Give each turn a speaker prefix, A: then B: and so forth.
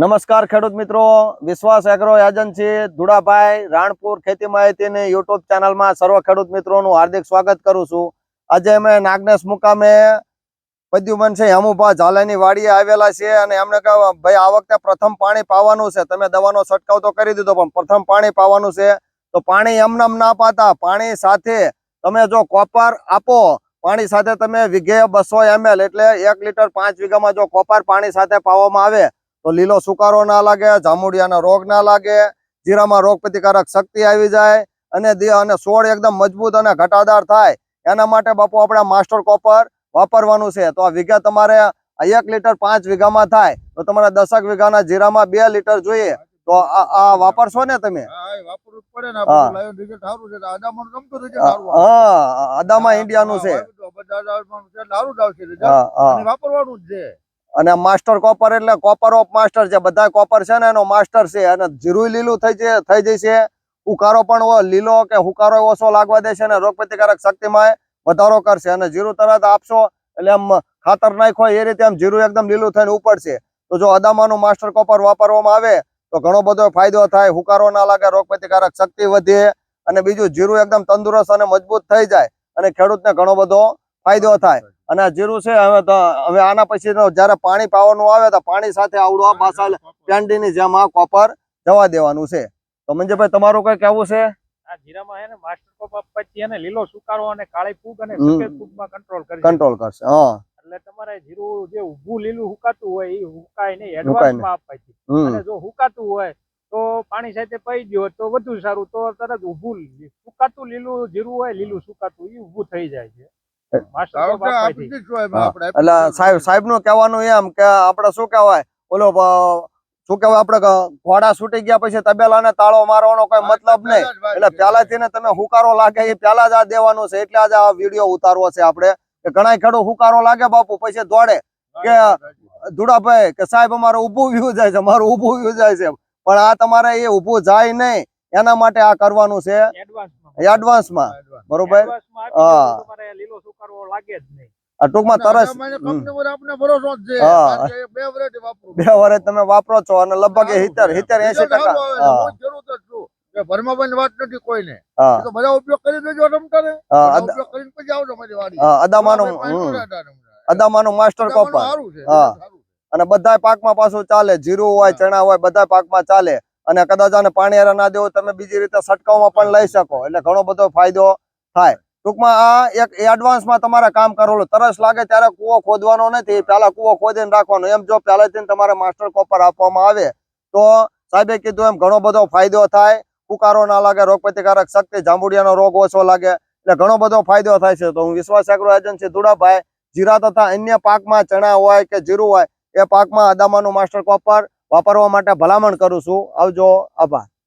A: નમસ્કાર ખેડૂત મિત્રો, વિશ્વાસ એગ્રો એજન્સી ધુડાભાઈ રાણપુર ખેતી માહિતીની યુટ્યુબ ચેનલમાં સર્વ ખેડૂત મિત્રોનું હાર્દિક સ્વાગત કરું છું। આજે અમે નાગનેશ મુકામે પદ્યુમનસિંહ હમુભા ઝાલાની વાડીએ આવેલા છે અને એમને કહ્યું ભાઈ આ વખતે પ્રથમ પાણી પાવાનું છે, તમે દવાનો છંટકાવ તો કરી દીધો પણ પ્રથમ પાણી પાવાનું છે તો પાણી એમનેમ ના પાતા પાણી સાથે તમે જો કોપર આપો, પાણી સાથે તમે વીઘે 200 ml એટલે 1 લીટર 5 વીઘામાં જો કોપર પાણી સાથે પાવામાં આવે તો લીલો સુકારો ના લાગે, જામુડિયાનો રોગ ના લાગે, જીરામાં રોગ પ્રતિકારક શક્તિ આવી જાય અને છોડ એકદમ મજબૂત અને ઘટાદાર થાય। એના માટે બાપુ આપણે માસ્ટર કોપર વાપરવાનું છે। તો આ વીઘા તમારે 1 લીટર 5 વીઘામાં થાય તો તમારે 10 વીઘાના જીરામાં 2 લીટર જોઈએ તો આ વાપરશો ને તમે? અદામા ઇન્ડિયાનું છે અને માસ્ટર કોપર એટલે કોપર ઓફ માસ્ટર છે, બધા કોપર છે ને એનો માસ્ટર છે અને જીરું લીલું થઈ જશે, હુકારો પણ લીલો કે હુકારો ઓછો લાગવા દેશે અને રોગ પ્રતિકારક શક્તિમાં વધારો કરશે અને જીરું તરત આપશો એટલે આમ ખાતર નાખો એ રીતે આમ જીરું એકદમ લીલું થઈને ઉપડશે। તો જો અદામાનું માસ્ટર કોપર વાપરવામાં આવે તો ઘણો બધો ફાયદો થાય, હુકારો ના લાગે, રોગ પ્રતિકારક શક્તિ વધે અને બીજું જીરું એકદમ તંદુરસ્ત અને મજબૂત થઈ જાય અને ખેડૂતને ઘણો બધો ફાયદો થાય। અને જીરું છે હવે આના પછી જયારે પાણી પાવાનું આવે તો પાણી સાથે આવડું આ પાછા પેન્ડીની જેમ આ કોપર જવા દેવાનું છે। તો મંજુભાઈ તમારું કઈ કહેવું છે?
B: આ જીરામાં હે ને માસ્ટર કોપર પછી એને લીલો સુકારો અને કાળી ફૂગ અને સફેદ ફૂગમાં
A: કંટ્રોલ કરશે। હા,
B: એટલે તમારે જીરું જે ઊભું લીલું હુકાતું હોય એ હુકાય નહીં, એડવાન્સમાં આપવાથી અને જો હુકાતું હોય તો પાણી સાથે પડી ગયો તો વધુ સારું, તો તરત ઊભું સુકાતું લીલું જીરું હોય, લીલું સુકાતું એ ઊભું થઈ જાય છે।
A: એટલે સાહેબ નું કહેવાનું એમ કે આપડે શું કહેવાય ઓલો શું કહેવાય આપડે ઘોડા છૂટી ગયા પછી તબેલાને તાળો મારવાનો કોઈ મતલબ નહીં, એટલે પેલાથી ને તમે હુકારો લાગે એ પેલા જ આ દેવાનું છે। એટલે આજે આ વિડીયો ઉતારવો છે આપણે કે ઘણા ખેડૂત હુકારો લાગે બાપુ પછી દોડે કે ધુડાભાઈ કે સાહેબ અમારે ઊભું વ્યુ જાય છે, મારું ઊભું વ્યુ જાય છે, પણ આ તમારે એ ઊભું જાય નહીં એના માટે આ કરવાનું છે એડવાન્સમાં, બરોબર? ટૂંકમાં તરસ 2 વર્ષ તમે વાપરો છો અને લગભગ 70-80% અદામાનું માસ્ટર કોપર અને બધા પાકમાં પાછું ચાલે, જીરું હોય, ચણા હોય, બધા પાકમાં ચાલે અને કદાચ આને પાણી ના દેવું તમે બીજી રીતે છંટકાવમાં પણ લઈ શકો એટલે ઘણો બધો ફાયદો થાય। ટૂંકમાં આ એક એડવાન્સમાં તમારે કામ કરવાનું, તરસ લાગે ત્યારે કૂવો ખોદવાનો નથી, પેલા કૂવો ખોદીને રાખવાનો। એમ જો પહેલાથી તમારે માસ્ટર કોપર આપવામાં આવે તો સાહેબે કીધું એમ ઘણો બધો ફાયદો થાય, ફુકારો ના લાગે, રોગ પ્રતિકારક શક્તિ, જાંબુડિયાનો રોગ ઓછો લાગે એટલે ઘણો બધો ફાયદો થાય છે। તો હું વિશ્વાસ એગ્રો એજન્સી ધુડાભાઈ જીરા તથા અન્ય પાકમાં ચણા હોય કે જીરું હોય એ પાકમાં અદામાનું માસ્ટર કોપર વાપરવા માટે ભલામણ કરું છું। આવજો, આભાર।